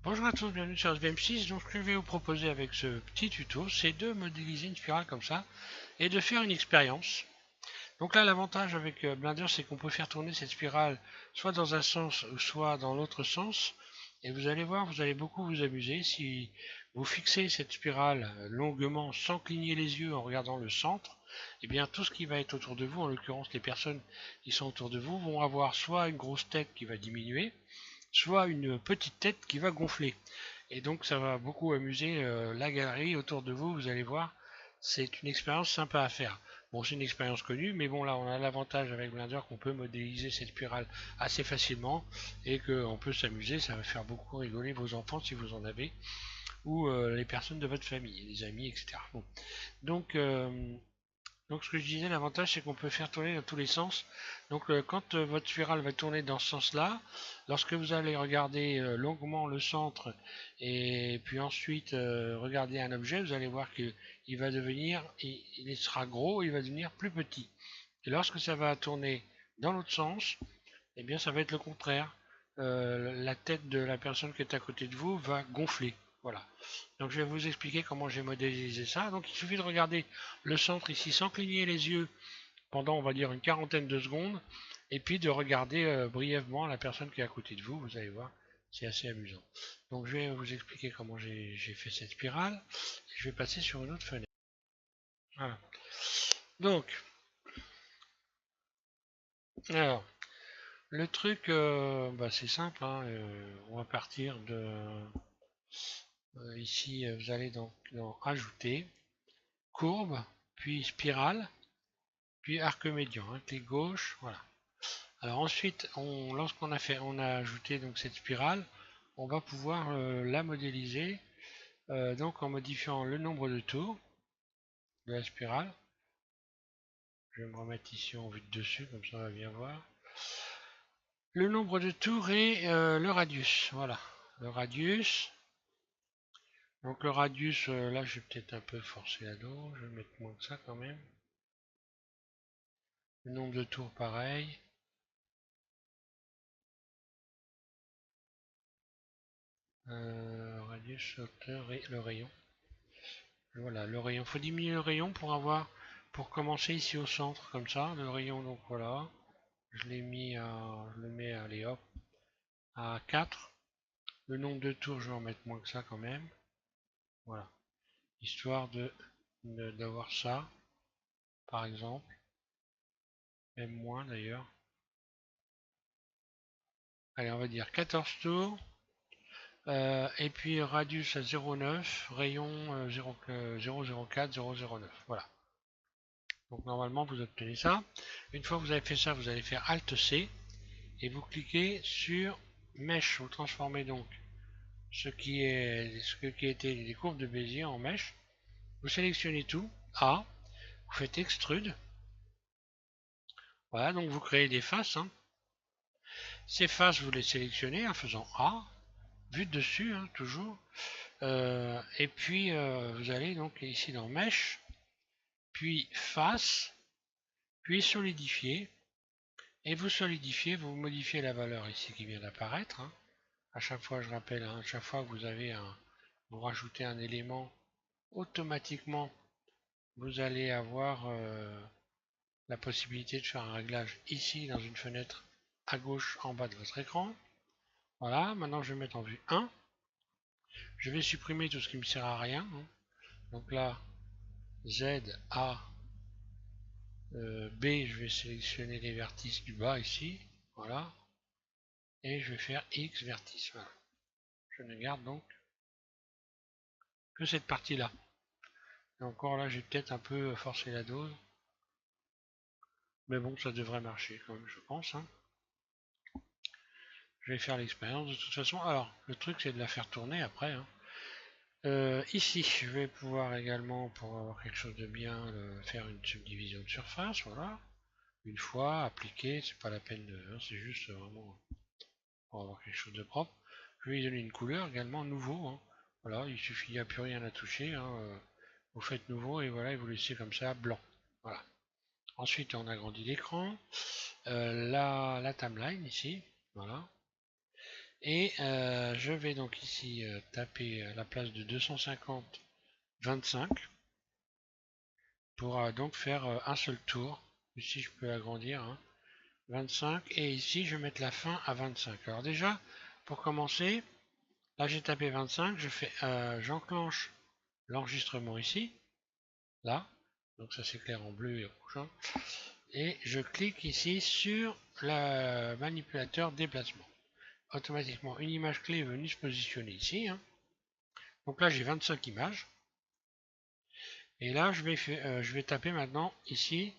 Bonjour à tous, bienvenue sur SVM6. Donc, ce que je vais vous proposer avec ce petit tuto, c'est de modéliser une spirale comme ça et de faire une expérience. Donc là, l'avantage avec Blender, c'est qu'on peut faire tourner cette spirale soit dans un sens ou soit dans l'autre sens. Et vous allez voir, vous allez beaucoup vous amuser si vous fixez cette spirale longuement sans cligner les yeux en regardant le centre. Et bien tout ce qui va être autour de vous, en l'occurrence les personnes qui sont autour de vous, vont avoir soit une grosse tête qui va diminuer, soit une petite tête qui va gonfler. Et donc ça va beaucoup amuser la galerie autour de vous, vous allez voir, c'est une expérience sympa à faire. Bon, c'est une expérience connue, mais bon, là, on a l'avantage avec Blender qu'on peut modéliser cette spirale assez facilement et qu'on peut s'amuser. Ça va faire beaucoup rigoler vos enfants si vous en avez, ou les personnes de votre famille, les amis, etc. Bon. Donc, donc ce que je disais, l'avantage c'est qu'on peut faire tourner dans tous les sens. Donc quand votre spirale va tourner dans ce sens-là, lorsque vous allez regarder longuement le centre et puis ensuite regarder un objet, vous allez voir qu'il va devenir, il sera gros, il va devenir plus petit. Et lorsque ça va tourner dans l'autre sens, eh bien ça va être le contraire. La tête de la personne qui est à côté de vous va gonfler. Voilà. Donc je vais vous expliquer comment j'ai modélisé ça. Donc il suffit de regarder le centre ici sans cligner les yeux pendant on va dire une quarantaine de secondes et puis de regarder brièvement la personne qui est à côté de vous. Vous allez voir, c'est assez amusant. Donc je vais vous expliquer comment j'ai fait cette spirale. Je vais passer sur une autre fenêtre. Voilà. Donc, alors, le truc, c'est simple, hein, on va partir de ici, vous allez dans Ajouter, Courbe, puis Spirale, puis Arc médian, hein, clic gauche, voilà. Alors ensuite, lorsqu'on a fait, on a ajouté donc cette spirale, on va pouvoir la modéliser donc en modifiant le nombre de tours de la spirale. Je vais me remettre ici en vue de dessus, comme ça on va bien voir. Le nombre de tours et le radius, voilà. Le radius. Donc le radius, là je vais peut-être un peu forcer la dos, je vais mettre moins que ça quand même. Le nombre de tours pareil. Radius, hauteur et le rayon. Voilà, le rayon. Faut diminuer le rayon pour avoir, pour commencer ici au centre, comme ça. Le rayon, donc voilà. Je l'ai mis je le mets, allez hop, à 4. Le nombre de tours, je vais en mettre moins que ça quand même. Voilà. Histoire d'avoir ça, par exemple. Même moins d'ailleurs. Allez, on va dire 14 tours. Et puis radius à 0,9, rayon 0,04, 0,09. Voilà. Donc normalement vous obtenez ça. Une fois que vous avez fait ça, vous allez faire Alt C et vous cliquez sur Mesh. Vous transformez donc ce qui était les courbes de Bézier en Mesh. Vous sélectionnez tout, A, vous faites Extrude. Voilà, donc vous créez des faces, hein. Ces faces, vous les sélectionnez en faisant A, vue de dessus, hein, toujours. Et puis vous allez donc ici dans Mesh, puis Face, puis Solidifier. Et vous solidifiez, vous modifiez la valeur ici qui vient d'apparaître, hein. À chaque fois, je rappelle, hein, à chaque fois que vous rajoutez un élément, automatiquement, vous allez avoir la possibilité de faire un réglage ici dans une fenêtre à gauche en bas de votre écran. Voilà, maintenant je vais mettre en vue 1. Je vais supprimer tout ce qui ne me sert à rien, hein. Donc là, Z, A, B, je vais sélectionner les vertices du bas ici. Voilà. Et je vais faire X vertice. Voilà. Je ne garde donc que cette partie-là. Et encore là, j'ai peut-être un peu forcé la dose. Mais bon, ça devrait marcher quand même, je pense, hein. Je vais faire l'expérience de toute façon. Alors, le truc, c'est de la faire tourner après, hein. Ici, je vais pouvoir également, pour avoir quelque chose de bien, faire une subdivision de surface. Voilà. Une fois, appliquer, c'est pas la peine de... hein, c'est juste vraiment pour avoir quelque chose de propre. Je vais lui donner une couleur également, nouveau, hein. Voilà, il suffit, il n'y a plus rien à toucher, hein. Vous faites nouveau et voilà, et vous laissez comme ça blanc. Voilà. Ensuite, on agrandit l'écran. La timeline ici, voilà. Et je vais donc ici taper la place de 250 25 pour donc faire un seul tour. Ici je peux agrandir, hein, 25, et ici je vais mettre la fin à 25. Alors déjà, pour commencer, là j'ai tapé 25, j'enclenche l'enregistrement ici, là, donc ça s'éclaire en bleu et rouge, hein, et je clique ici sur le manipulateur déplacement. Automatiquement, une image clé est venue se positionner ici, hein. Donc là j'ai 25 images, et là je vais taper maintenant ici,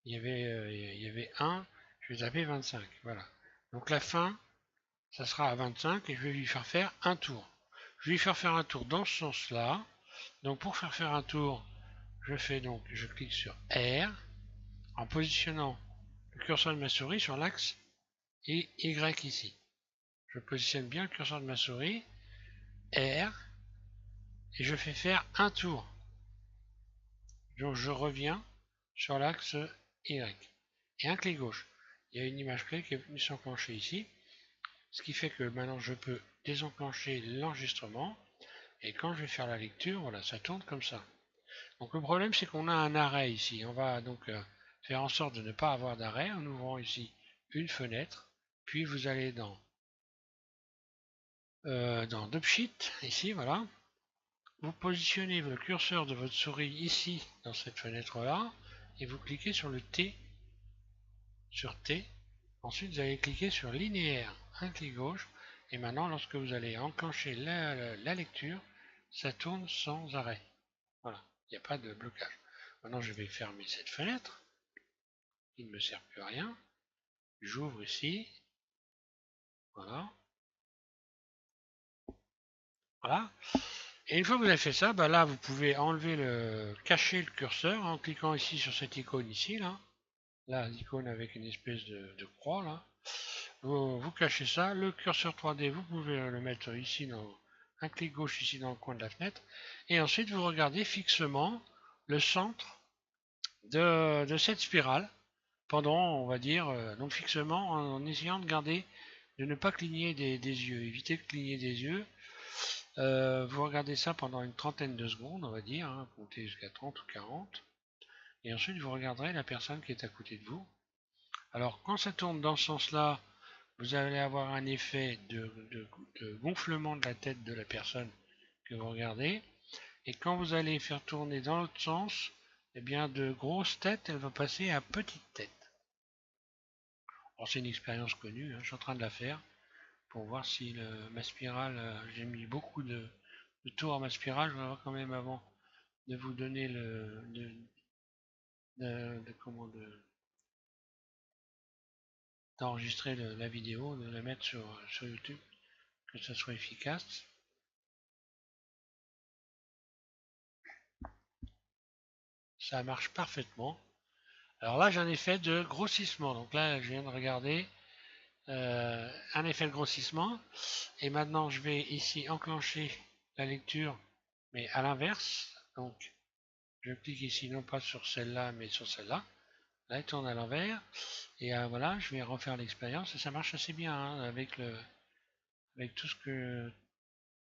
il y avait 1, je vais taper 25, voilà. Donc la fin, ça sera à 25 et je vais lui faire un tour. Je vais lui faire un tour dans ce sens-là. Donc pour faire un tour, je clique sur R en positionnant le curseur de ma souris sur l'axe et Y ici. Je positionne bien le curseur de ma souris, R, et je fais faire un tour. Donc je reviens sur l'axe Y. Et un clic gauche. Il y a une image clé qui est venue s'enclencher ici. Ce qui fait que maintenant je peux désenclencher l'enregistrement. Et quand je vais faire la lecture, voilà, ça tourne comme ça. Donc le problème, c'est qu'on a un arrêt ici. On va donc faire en sorte de ne pas avoir d'arrêt en ouvrant ici une fenêtre. Puis vous allez dans Dupsheet, ici, voilà. Vous positionnez le curseur de votre souris ici, dans cette fenêtre-là, et vous cliquez sur le T, sur T. Ensuite, vous allez cliquer sur linéaire, un clic gauche. Et maintenant, lorsque vous allez enclencher la lecture, ça tourne sans arrêt. Voilà, il n'y a pas de blocage. Maintenant, je vais fermer cette fenêtre, qui ne me sert plus à rien. J'ouvre ici, voilà. Voilà. Et une fois que vous avez fait ça, bah là, vous pouvez cacher le curseur en cliquant ici sur cette icône ici, là. Là, l'icône avec une espèce de croix, là. Vous cachez ça. Le curseur 3D, vous pouvez le mettre ici, un clic gauche ici dans le coin de la fenêtre. Et ensuite, vous regardez fixement le centre de cette spirale pendant, on va dire, donc fixement, en essayant de garder, de ne pas cligner des yeux, éviter de cligner des yeux. Vous regardez ça pendant une trentaine de secondes, on va dire, hein, comptez jusqu'à 30 ou 40, et ensuite vous regarderez la personne qui est à côté de vous. Alors quand ça tourne dans ce sens-là, vous allez avoir un effet de gonflement de la tête de la personne que vous regardez, et quand vous allez faire tourner dans l'autre sens, eh bien de grosse tête, elle va passer à petite tête. Alors c'est une expérience connue, hein, je suis en train de la faire pour voir si ma spirale, j'ai mis beaucoup de tours à ma spirale, je vais voir quand même avant de vous donner d'enregistrer la vidéo, de la mettre sur YouTube, que ça soit efficace. Ça marche parfaitement. Alors là, j'ai un effet de grossissement. Donc là, je viens de regarder un effet de grossissement. Et maintenant, je vais ici enclencher la lecture, mais à l'inverse. Donc, je clique ici, non pas sur celle-là, mais sur celle-là. Là, il tourne à l'envers. Et voilà, je vais refaire l'expérience. Et ça marche assez bien, hein, avec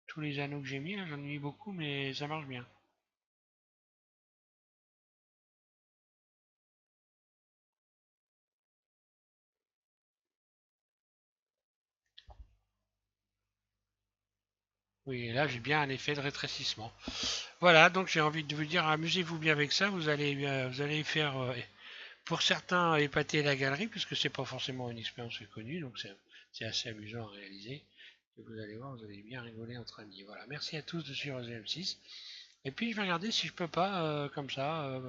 tous les anneaux que j'ai mis. J'en ai mis beaucoup, mais ça marche bien. Oui, et là, j'ai bien un effet de rétrécissement. Voilà, donc j'ai envie de vous dire, amusez-vous bien avec ça. Vous allez faire, pour certains, épater la galerie, puisque c'est pas forcément une expérience connue, donc c'est assez amusant à réaliser. Et vous allez voir, vous allez bien rigoler entre amis. Voilà, merci à tous de suivre ZM6. Et puis je vais regarder si je peux pas, comme ça,